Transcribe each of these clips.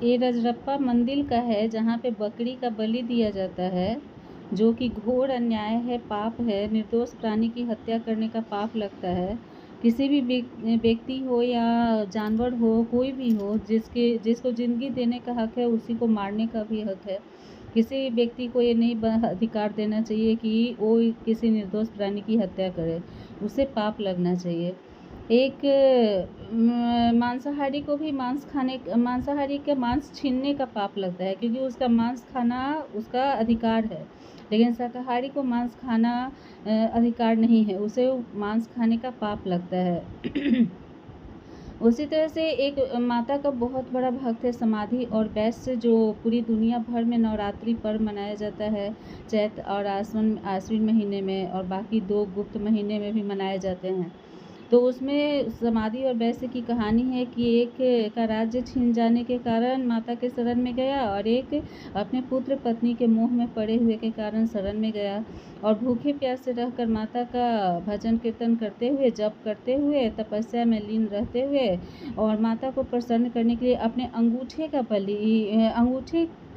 ये रजरप्पा मंदिर का है जहाँ पे बकरी का बलि दिया जाता है, जो कि घोर अन्याय है, पाप है। निर्दोष प्राणी की हत्या करने का पाप लगता है। किसी भी व्यक्ति हो या जानवर हो, कोई भी हो, जिसको जिंदगी देने का हक है, उसी को मारने का भी हक है। किसी भी व्यक्ति को ये नहीं अधिकार देना चाहिए कि वो किसी निर्दोष प्राणी की हत्या करे, उसे पाप लगना चाहिए। एक मांसाहारी को भी मांसाहारी का मांस छीनने का पाप लगता है, क्योंकि उसका मांस खाना उसका अधिकार है। लेकिन शाकाहारी को मांस खाना अधिकार नहीं है, उसे मांस खाने का पाप लगता है। उसी तरह से एक माता का बहुत बड़ा भक्त है समाधि और वैश्य, जो पूरी दुनिया भर में नवरात्रि पर्व मनाया जाता है। चैत और आश्विन महीने में, और बाकी 2 गुप्त महीने में भी मनाए जाते हैं। तो उसमें समाधि और वैश्य की कहानी है कि एक का राज्य छीन जाने के कारण माता के शरण में गया, और एक अपने पुत्र पत्नी के मोह में पड़े हुए के कारण शरण में गया, और भूखे प्यासे रहकर माता का भजन कीर्तन करते हुए, जप करते हुए, तपस्या में लीन रहते हुए, और माता को प्रसन्न करने के लिए अपने अंगूठे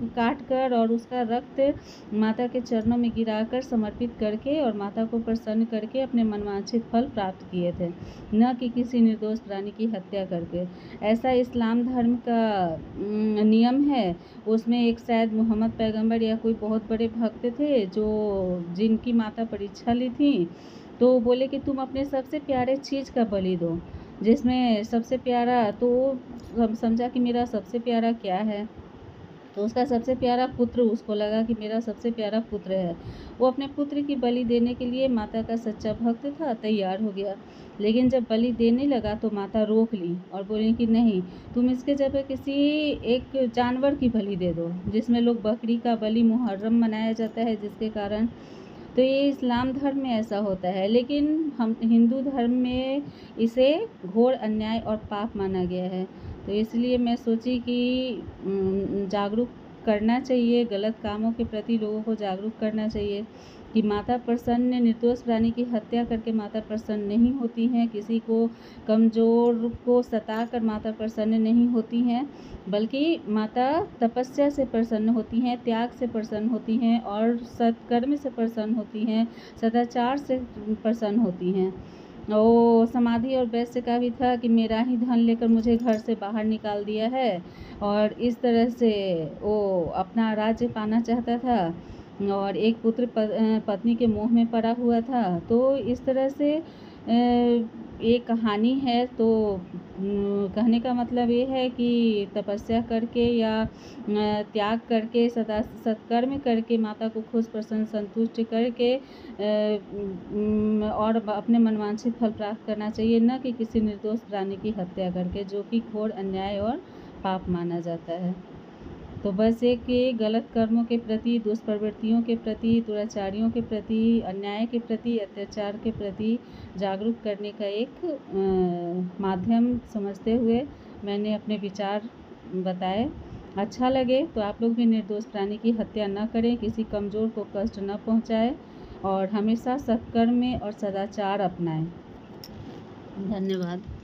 काट कर और उसका रक्त माता के चरणों में गिराकर समर्पित करके और माता को प्रसन्न करके अपने मनवांछित फल प्राप्त किए थे, न कि किसी निर्दोष प्राणी की हत्या करके। ऐसा इस्लाम धर्म का नियम है। उसमें एक शायद मोहम्मद पैगंबर या कोई बहुत बड़े भक्त थे, जो जिनकी माता परीक्षा ली थी, तो बोले कि तुम अपने सबसे प्यारे चीज़ का बलि दो, जिसमें सबसे प्यारा, तो समझा कि मेरा सबसे प्यारा क्या है, तो उसका सबसे प्यारा पुत्र, उसको लगा कि मेरा सबसे प्यारा पुत्र है। वो अपने पुत्र की बलि देने के लिए, माता का सच्चा भक्त था, तैयार हो गया। लेकिन जब बलि देने लगा तो माता रोक ली और बोली कि नहीं, तुम इसके जगह किसी एक जानवर की बलि दे दो, जिसमें लोग बकरी का बलि मुहर्रम मनाया जाता है, जिसके कारण। तो ये इस्लाम धर्म में ऐसा होता है, लेकिन हम हिंदू धर्म में इसे घोर अन्याय और पाप माना गया है। तो इसलिए मैं सोची कि जागरूक करना चाहिए, गलत कामों के प्रति लोगों को जागरूक करना चाहिए कि माता प्रसन्न, निर्दोष प्राणी की हत्या करके माता प्रसन्न नहीं होती हैं, किसी को कमज़ोर को सताकर माता प्रसन्न नहीं होती हैं, बल्कि माता तपस्या से प्रसन्न होती हैं, त्याग से प्रसन्न होती हैं, और सत्कर्म से प्रसन्न होती हैं, सदाचार से प्रसन्न होती हैं। वो समाधि और वैश्य का भी था कि मेरा ही धन लेकर मुझे घर से बाहर निकाल दिया है, और इस तरह से वो अपना राज्य पाना चाहता था, और एक पुत्र पत्नी के मोह में पड़ा हुआ था। तो इस तरह से ये कहानी है। तो कहने का मतलब ये है कि तपस्या करके या त्याग करके, सदा सत्कर्म करके, माता को खुश प्रसन्न संतुष्ट करके और अपने मनवांछित फल प्राप्त करना चाहिए, न कि किसी निर्दोष प्राणी की हत्या करके, जो कि घोर अन्याय और पाप माना जाता है। तो बस एक ये गलत कर्मों के प्रति, दुष्प्रवृत्तियों के प्रति, दुराचारियों के प्रति, अन्याय के प्रति, अत्याचार के प्रति जागरूक करने का एक माध्यम समझते हुए मैंने अपने विचार बताए। अच्छा लगे तो आप लोग भी निर्दोष प्राणी की हत्या न करें, किसी कमज़ोर को कष्ट न पहुंचाएं, और हमेशा सत्कर्म में और सदाचार अपनाएं। धन्यवाद।